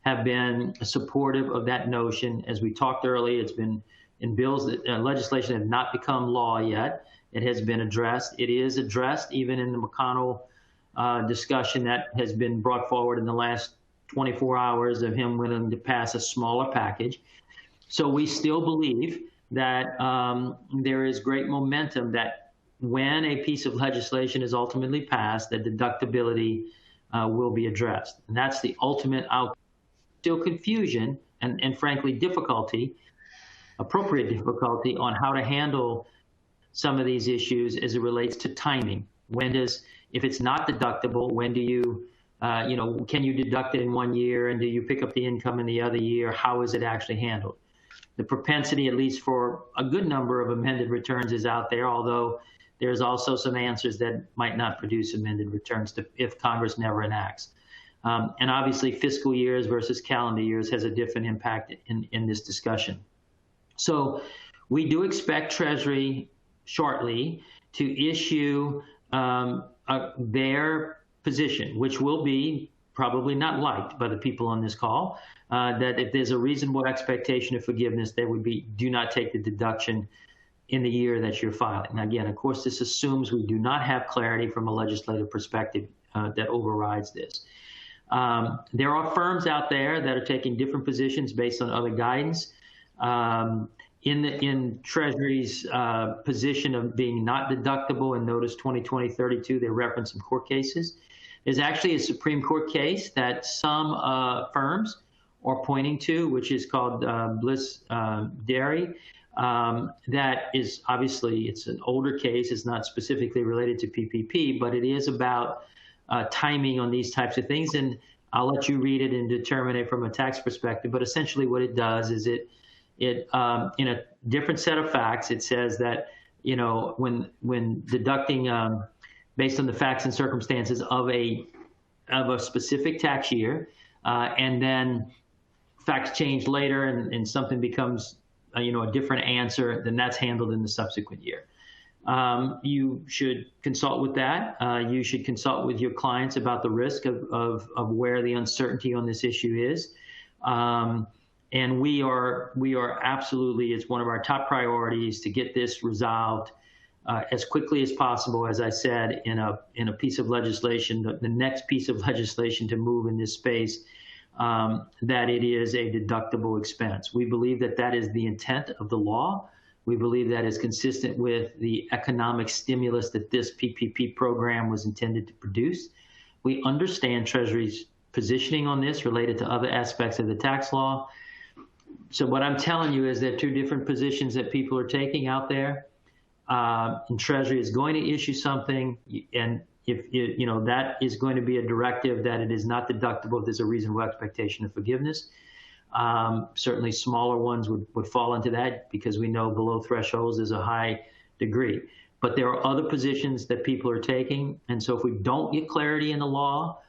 Speaker 3: have been supportive of that notion. As we talked earlier, it's been in bills that legislation have not become law yet. It has been addressed. It is addressed even in the McConnell discussion that has been brought forward in the last 24 hours of him willing to pass a smaller package. So we still believe that there is great momentum that when a piece of legislation is ultimately passed, that deductibility will be addressed. And that's the ultimate outcome. Still confusion and frankly difficulty, appropriate difficulty on how to handle some of these issues as it relates to timing. If it's not deductible, when do you, can you deduct it in 1 year, and do you pick up the income in the other year? How is it actually handled? The propensity, at least for a good number of amended returns, is out there, although there's also some answers that might not produce amended returns if Congress never enacts. And obviously, fiscal years versus calendar years has a different impact in this discussion. So we do expect Treasury shortly to issue their position, which will be probably not liked by the people on this call, that if there's a reasonable expectation of forgiveness, there would be, do not take the deduction in the year that you're filing. Now, again, of course, this assumes we do not have clarity from a legislative perspective that overrides this. There are firms out there that are taking different positions based on other guidance. In Treasury's position of being not deductible in Notice 2020-32, they reference some court cases. There's actually a Supreme Court case that some firms are pointing to, which is called Bliss Dairy. That is obviously, it's an older case. It's not specifically related to PPP, but it is about timing on these types of things. And I'll let you read it and determine it from a tax perspective. But essentially what it does is it in a different set of facts, it says that, you know, when deducting based on the facts and circumstances of a specific tax year, and then facts change later and something becomes, you know, a different answer, then that's handled in the subsequent year. You should consult with that. You should consult with your clients about the risk of where the uncertainty on this issue is. And we are absolutely, it's one of our top priorities to get this resolved as quickly as possible, as I said, in a piece of legislation, the next piece of legislation to move in this space, that it is a deductible expense. We believe that that is the intent of the law. We believe that is consistent with the economic stimulus that this PPP program was intended to produce. We understand Treasury's positioning on this related to other aspects of the tax law. So what I'm telling you is there are two different positions that people are taking out there. And Treasury is going to issue something, and if you know, that is going to be a directive that it is not deductible if there's a reasonable expectation of forgiveness. Certainly smaller ones would fall into that because we know below thresholds is a high degree. But there are other positions that people are taking, and so if we don't get clarity in the law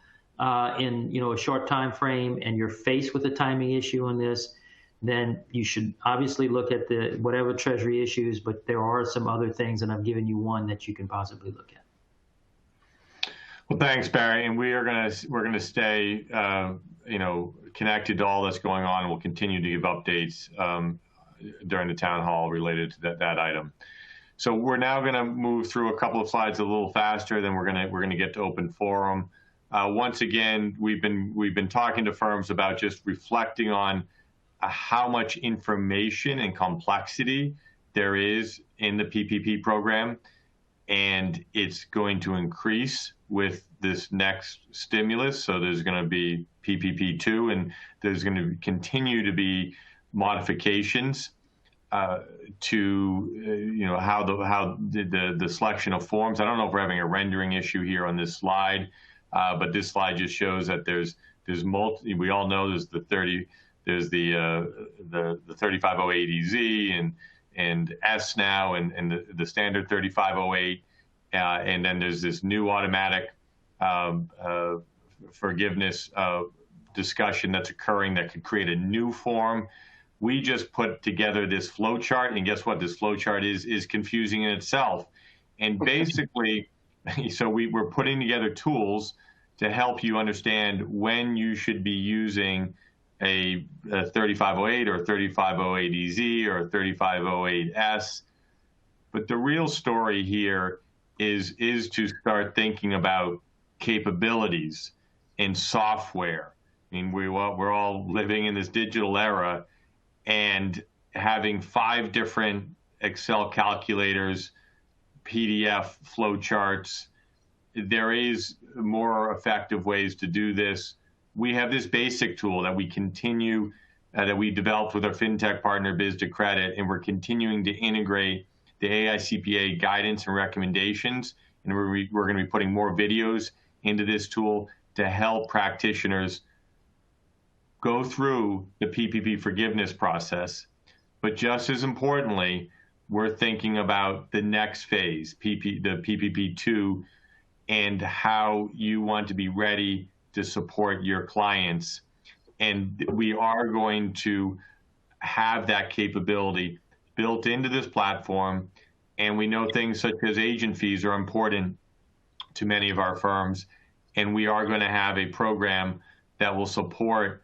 Speaker 3: in, you know, a short time frame, and you're faced with a timing issue on this, then you should obviously look at the whatever Treasury issues, but there are some other things, and I've given you one that you can possibly look at.
Speaker 1: Well, thanks, Barry, and we're gonna stay you know, connected to all that's going on, and we'll continue to give updates during the town hall related to that item. So we're now going to move through a couple of slides a little faster, then we're going to get to open forum. Once again, we've been talking to firms about just reflecting on how much information and complexity there is in the PPP program, and it's going to increase with this next stimulus. So there's going to be PPP2, and there's going to continue to be modifications to you know, how the selection of forms. I don't know if we're having a rendering issue here on this slide, but this slide just shows that there's multi. We all know there's the 3508EZ and S now, and the standard 3508, and then there's this new automatic forgiveness discussion that's occurring that could create a new form. We just put together this flow chart, and guess what? This flow chart is confusing in itself. And basically, so we're putting together tools to help you understand when you should be using a 3508 or 3508EZ or 3508S. But the real story here is to start thinking about capabilities in software. I mean, we're all living in this digital era, and having 5 different Excel calculators, PDF flowcharts, there is more effective ways to do this. We have this basic tool that we continue, that we developed with our FinTech partner, Biz2Credit, and we're continuing to integrate the AICPA guidance and recommendations. And we're going to be putting more videos into this tool to help practitioners go through the PPP forgiveness process. But just as importantly, we're thinking about the next phase, the PPP2, and how you want to be ready to support your clients. And we are going to have that capability built into this platform. And we know things such as agent fees are important to many of our firms. And we are going to have a program that will support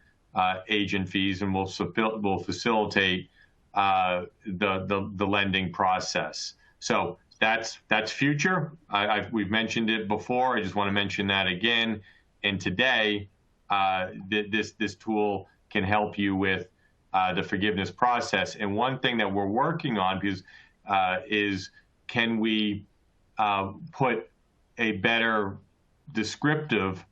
Speaker 1: agent fees and will facilitate the lending process. So that's future. We've mentioned it before. I just want to mention that again. And today, this tool can help you with the forgiveness process. And one thing that we're working on is can we put a better descriptive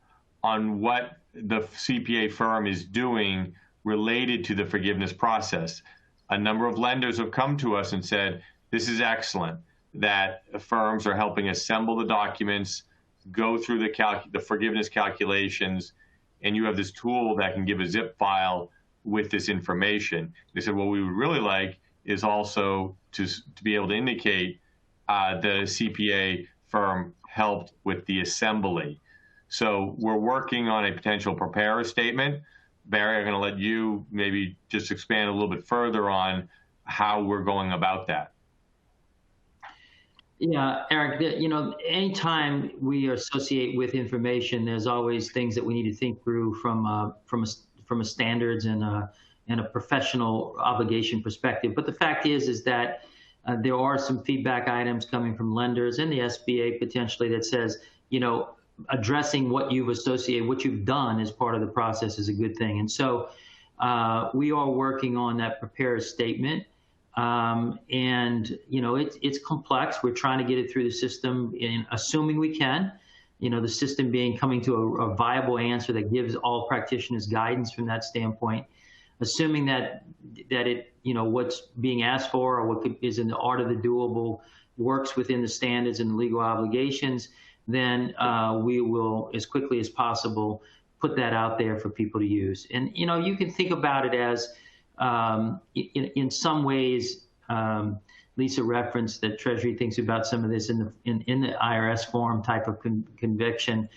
Speaker 1: on what the CPA firm is doing related to the forgiveness process. A number of lenders have come to us and said, this is excellent, that firms are helping assemble the documents, go through the forgiveness calculations, and you have this tool that can give a zip file with this information. They said, what we would really like is also to be able to indicate the CPA firm helped with the assembly. So we're working on a potential preparer statement. Barry, I'm going to let you maybe just expand a little bit further on how we're going about that.
Speaker 3: Yeah, Eric, anytime we associate with information, there's always things that we need to think through from a standards and a professional obligation perspective. But the fact is that there are some feedback items coming from lenders and the SBA potentially that says, addressing what you've associated, what you've done as part of the process is a good thing. And so we are working on that preparer statement. It's complex. We're trying to get it through the system, assuming we can, the system coming to a viable answer that gives all practitioners guidance from that standpoint, assuming that it, what's being asked for or what is in the art of the doable works within the standards and the legal obligations, then we will, as quickly as possible, put that out there for people to use. And, you can think about it as, in some ways, Lisa referenced that Treasury thinks about some of this in the IRS form type of conviction.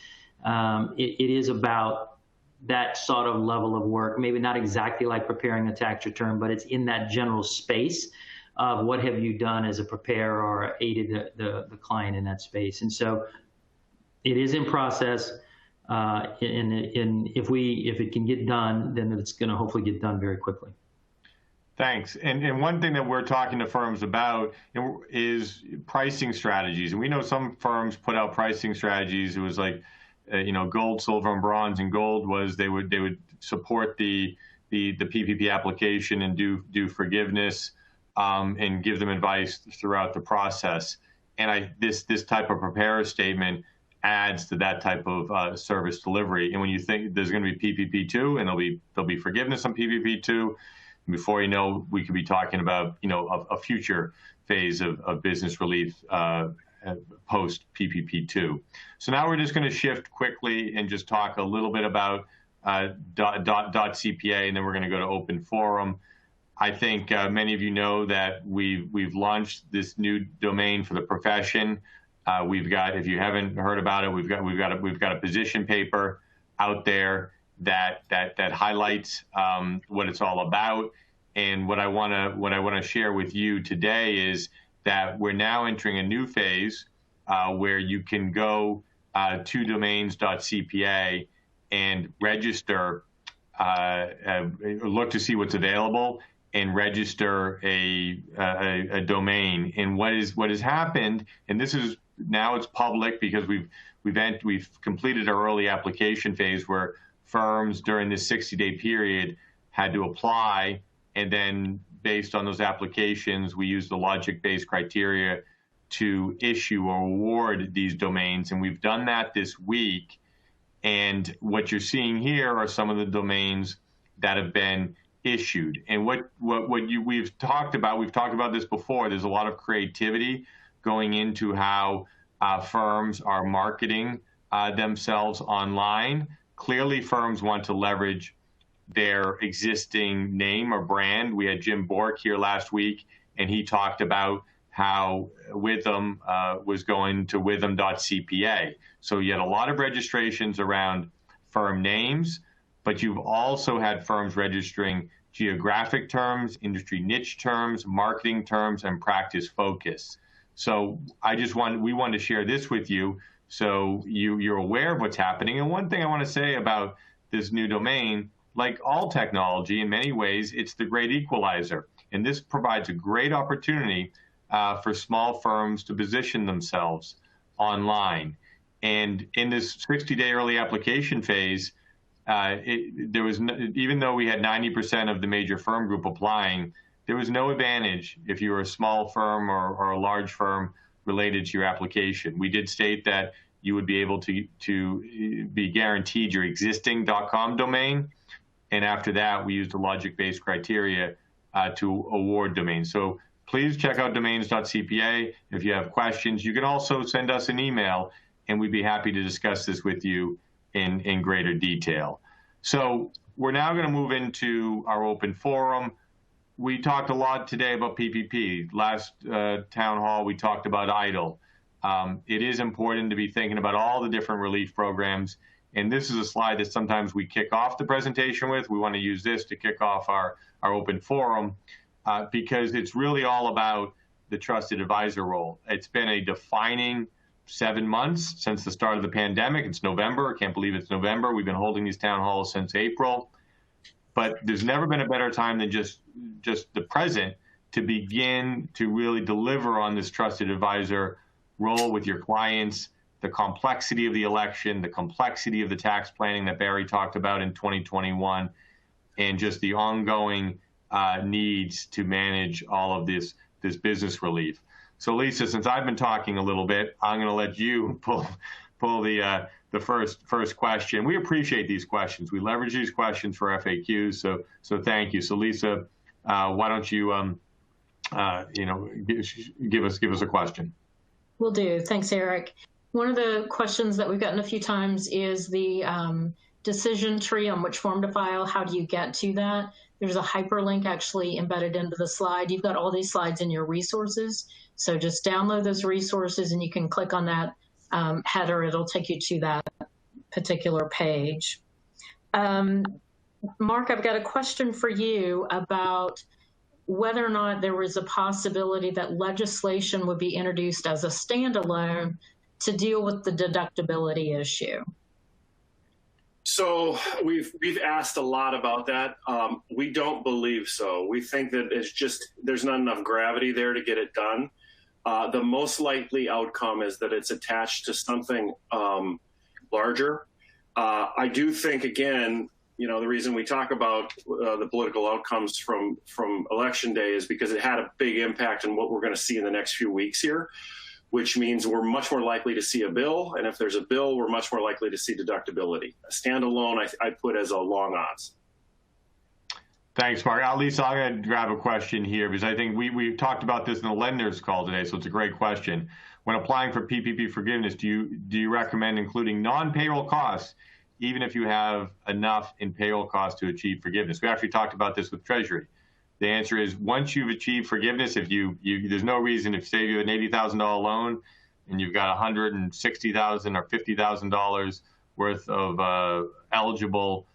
Speaker 3: It is about that sort of level of work, maybe not exactly like preparing a tax return, but it's in that general space of what have you done as a preparer or aided the client in that space. And so it is in process. And if it can get done, then it's going to hopefully get done very quickly.
Speaker 1: Thanks. And one thing that we're talking to firms about is pricing strategies. And we know some firms put out pricing strategies. It was like, gold, silver, and bronze. And gold was they would support the PPP application and do forgiveness and give them advice throughout the process. And this type of preparer statement adds to that type of service delivery. And when you think there's going to be PPP2 and there'll be forgiveness on PPP2, before you know, we could be talking about a future phase of business relief post PPP2. So now we're just going to shift quickly and just talk a little bit about .CPA, and then we're going to go to Open Forum. I think many of you know that we've launched this new domain for the profession. We've got, if you haven't heard about it, we've got a position paper out there that highlights what it's all about. And what I want to share with you today is that we're now entering a new phase where you can go to domains.cpa and register, look to see what's available, and register a domain. And what has happened, and this is now it's public because we've completed our early application phase where firms during this 60-day period had to apply, and then based on those applications, we use the logic-based criteria to issue or award these domains. And we've done that this week. And what you're seeing here are some of the domains that have been issued. And we've talked about this before. There's a lot of creativity going into how firms are marketing themselves online. Clearly, firms want to leverage their existing name or brand. We had Jim Bork here last week, and he talked about how Witham was going to witham.cpa. So you had a lot of registrations around firm names, but you've also had firms registering geographic terms, industry niche terms, marketing terms, and practice focus. So we wanted to share this with you so you're aware of what's happening. And one thing I want to say about this new domain, like all technology, in many ways, it's the great equalizer. And this provides a great opportunity for small firms to position themselves online. And in this 60-day early application phase, even though we had 90% of the major firm group applying, there was no advantage if you were a small firm or a large firm related to your application. We did state that you would be able to be guaranteed your existing .com domain, and after that, we used a logic-based criteria to award domains. So please check out domains.cpa. If you have questions, you can also send us an email, and we'd be happy to discuss this with you in greater detail. So we're now going to move into our open forum. We talked a lot today about PPP. Last town hall, we talked about EIDL. It is important to be thinking about all the different relief programs. And this is a slide that sometimes we kick off the presentation with. We want to use this to kick off our open forum because it's really all about the trusted advisor role. It's been a defining 7 months since the start of the pandemic. It's November. I can't believe it's November. We've been holding these town halls since April. But there's never been a better time than just the present to begin to really deliver on this trusted advisor role with your clients, the complexity of the election, the complexity of the tax planning that Barry talked about in 2021, and just the ongoing needs to manage all of this business relief. So Lisa, since I've been talking a little bit, I'm going to let you pull the first question. We appreciate these questions. We leverage these questions for FAQs. So thank you. So Lisa, why don't you give us a question?
Speaker 4: Will do. Thanks, Eric. One of the questions that we've gotten a few times is the decision tree on which form to file. How do you get to that? There's a hyperlink actually embedded into the slide. You've got all these slides in your resources. So just download those resources and you can click on that header. It'll take you to that particular page. Mark, I've got a question for you about whether or not there was a possibility that legislation would be introduced as a standalone to deal with the deductibility issue.
Speaker 2: So we've asked a lot about that. We don't believe so. We think that there's not enough gravity there to get it done. The most likely outcome is that it's attached to something larger. I do think, again, the reason we talk about the political outcomes from Election Day is because it had a big impact on what we're going to see in the next few weeks here, which means we're much more likely to see a bill. And if there's a bill, we're much more likely to see deductibility. A standalone, I put as a long odds.
Speaker 1: Thanks, Mark. Lisa, I'm going to grab a question here because I think we talked about this in the lenders call today, so it's a great question. When applying for PPP forgiveness, do you recommend including non-payroll costs, even if you have enough in payroll costs to achieve forgiveness? We actually talked about this with Treasury. The answer is once you've achieved forgiveness, if there's no reason, if say you have an $80,000 loan and you've got $160,000 or $50,000 worth of eligible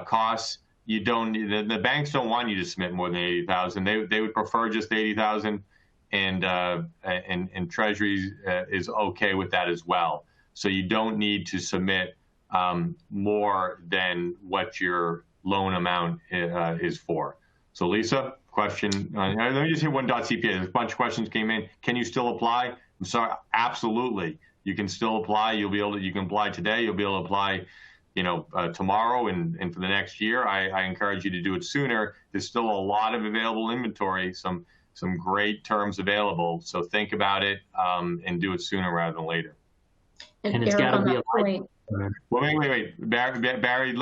Speaker 1: costs, the banks don't want you to submit more than $80,000. They would prefer just $80,000, and Treasury is okay with that as well. So you don't need to submit more than what your loan amount is for. So Lisa, question. Let me just hit one.cpa. There's a bunch of questions came in. Can you still apply? I'm sorry. Absolutely. You can still apply. You can apply today. You'll be able to apply, tomorrow and for the next year. I encourage you to do it sooner. There's still a lot of available inventory, some great terms available. So think about it and do it sooner rather than later.
Speaker 3: And it's got to be a
Speaker 4: point.
Speaker 1: Well, wait. Barry,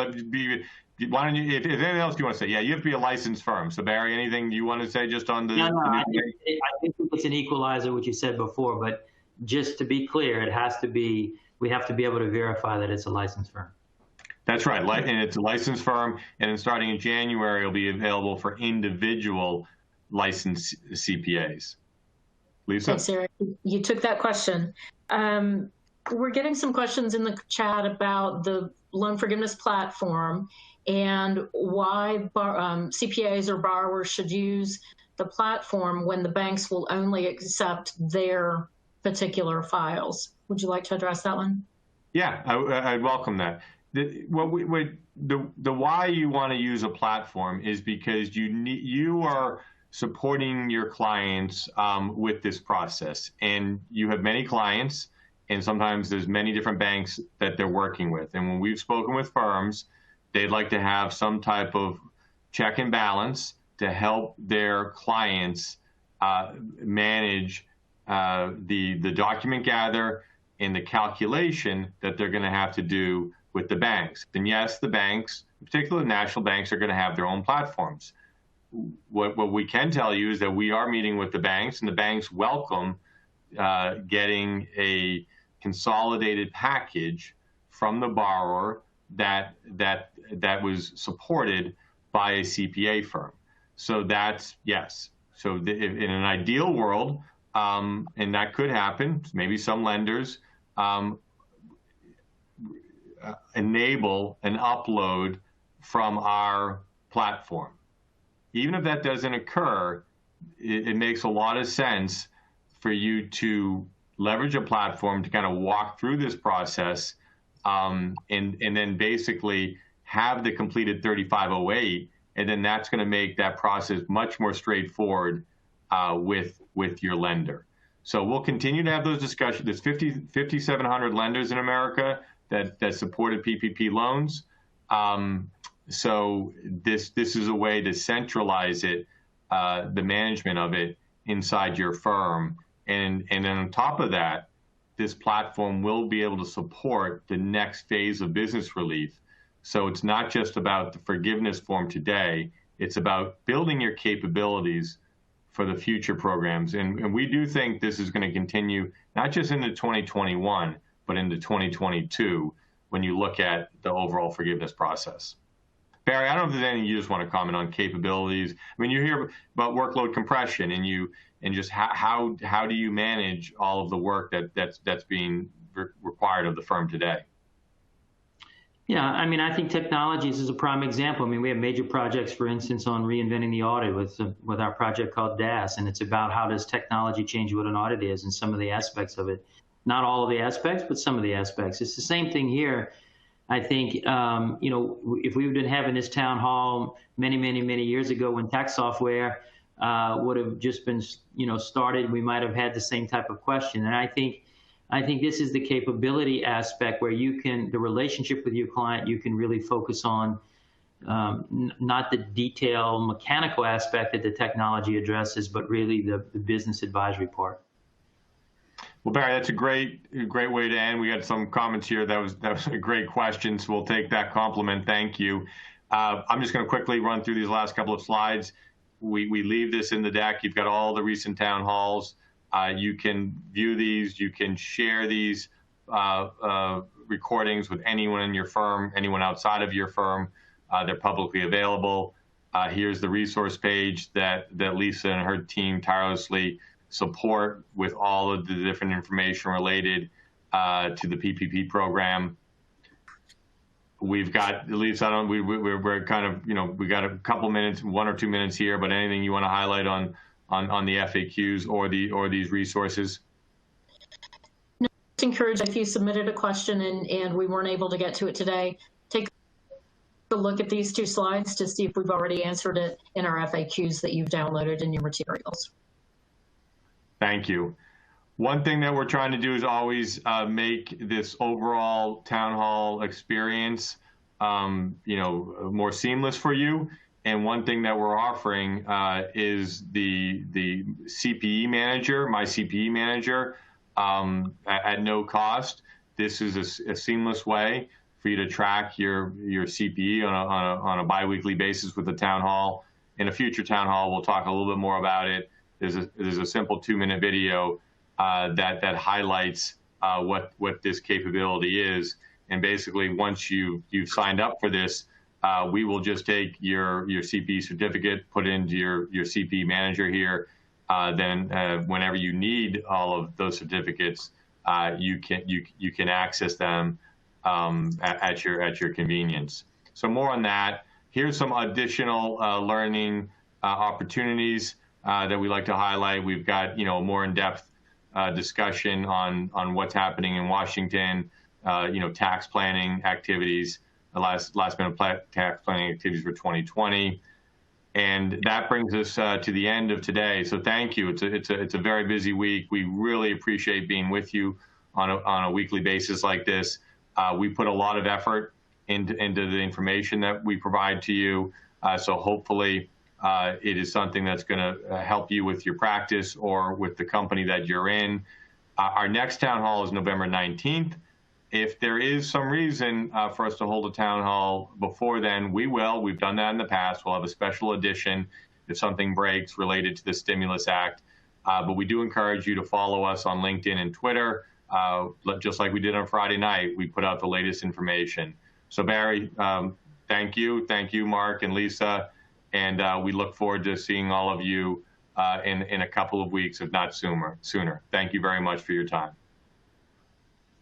Speaker 1: why don't you, if anything else you want to say? Yeah, you have to be a licensed firm. So Barry, anything you want to say just on the... No,
Speaker 3: I think it's an equalizer, what you said before, but just to be clear, we have to be able to verify that it's a licensed firm.
Speaker 1: That's right, and it's a licensed firm, and then starting in January, it'll be available for individual licensed CPAs. Lisa?
Speaker 4: Thanks, Eric. You took that question. we're getting some questions in the chat about the loan forgiveness platform and why CPAs or borrowers should use the platform when the banks will only accept their particular files. Would you like to address that one?
Speaker 1: Yeah, I'd welcome that. The why you want to use a platform is because you are supporting your clients with this process, and you have many clients, and sometimes there's many different banks that they're working with. And when we've spoken with firms, they'd like to have some type of check and balance to help their clients manage the document gather and the calculation that they're going to have to do with the banks. And yes, the banks, particularly national banks, are going to have their own platforms. What we can tell you is that we are meeting with the banks, and the banks welcome getting a consolidated package from the borrower that was supported by a CPA firm. So that's yes. So in an ideal world, and that could happen, maybe some lenders enable an upload from our platform. Even if that doesn't occur, it makes a lot of sense for you to leverage a platform to kind of walk through this process and then basically have the completed 3508, and then that's going to make that process much more straightforward with your lender. So we'll continue to have those discussions. There's 5,700 lenders in America that supported PPP loans. So this is a way to centralize it, the management of it inside your firm. And then on top of that, this platform will be able to support the next phase of business relief. So it's not just about the forgiveness form today, it's about building your capabilities for the future programs. And we do think this is going to continue, not just into 2021, but into 2022, when you look at the overall forgiveness process. Barry, I don't know if there's anything you just want to comment on capabilities. I mean, you hear about workload compression, and just how do you manage all of the work that's being required of the firm today?
Speaker 3: Yeah, I mean, I think technologies is a prime example. I mean, we have major projects, for instance, on reinventing the audit with our project called DAS, and it's about how does technology change what an audit is and some of the aspects of it. Not all of the aspects, but some of the aspects. It's the same thing here. I think, if we've been having this town hall many years ago when tax software would have just been, started, we might have had the same type of question. And I think this is the capability aspect where you can, the relationship with your client, you can really focus on not the detail mechanical aspect that the technology addresses, but really the business advisory part.
Speaker 1: Well, Barry, that's a great way to end. We got some comments here. That was a great question, so we'll take that compliment. Thank you. I'm just going to quickly run through these last couple of slides. We leave this in the deck. You've got all the recent town halls. You can view these. You can share these recordings with anyone in your firm, anyone outside of your firm. They're publicly available. Here's the resource page that Lisa and her team tirelessly support with all of the different information related to the PPP program. We've got, Lisa, we're kind of, we got a couple minutes, 1 or 2 minutes here, but anything you want to highlight on the FAQs or these resources?
Speaker 4: No, just encourage, if you submitted a question and we weren't able to get to it today, take a look at these 2 slides to see if we've already answered it in our FAQs that you've downloaded in your materials.
Speaker 1: Thank you. One thing that we're trying to do is always make this overall town hall experience, more seamless for you. And one thing that we're offering is the CPE manager, my CPE manager, at no cost. This is a seamless way for you to track your CPE on a biweekly basis with the town hall. In a future town hall, we'll talk a little bit more about it. There's a simple 2-minute video that highlights what this capability is. And basically, once you've signed up for this, we will just take your CPE certificate, put it into your CPE manager here. Then whenever you need all of those certificates, you can access them at your convenience. So more on that. Here's some additional learning opportunities that we like to highlight. We've got more in-depth discussion on what's happening in Washington. Tax planning activities, the last minute tax planning activities for 2020. And that brings us to the end of today. So thank you. It's a very busy week. We really appreciate being with you on a weekly basis like this. We put a lot of effort into the information that we provide to you. So hopefully it is something that's going to help you with your practice or with the company that you're in. Our next town hall is November 19th. If there is some reason for us to hold a town hall before then, we will. We've done that in the past. We'll have a special edition if something breaks related to the Stimulus Act. But we do encourage you to follow us on LinkedIn and Twitter. Just like we did on Friday night, we put out the latest information. So Barry, thank you. Thank you, Mark and Lisa. And we look forward to seeing all of you in a couple of weeks, if not sooner. Thank you very much for your time.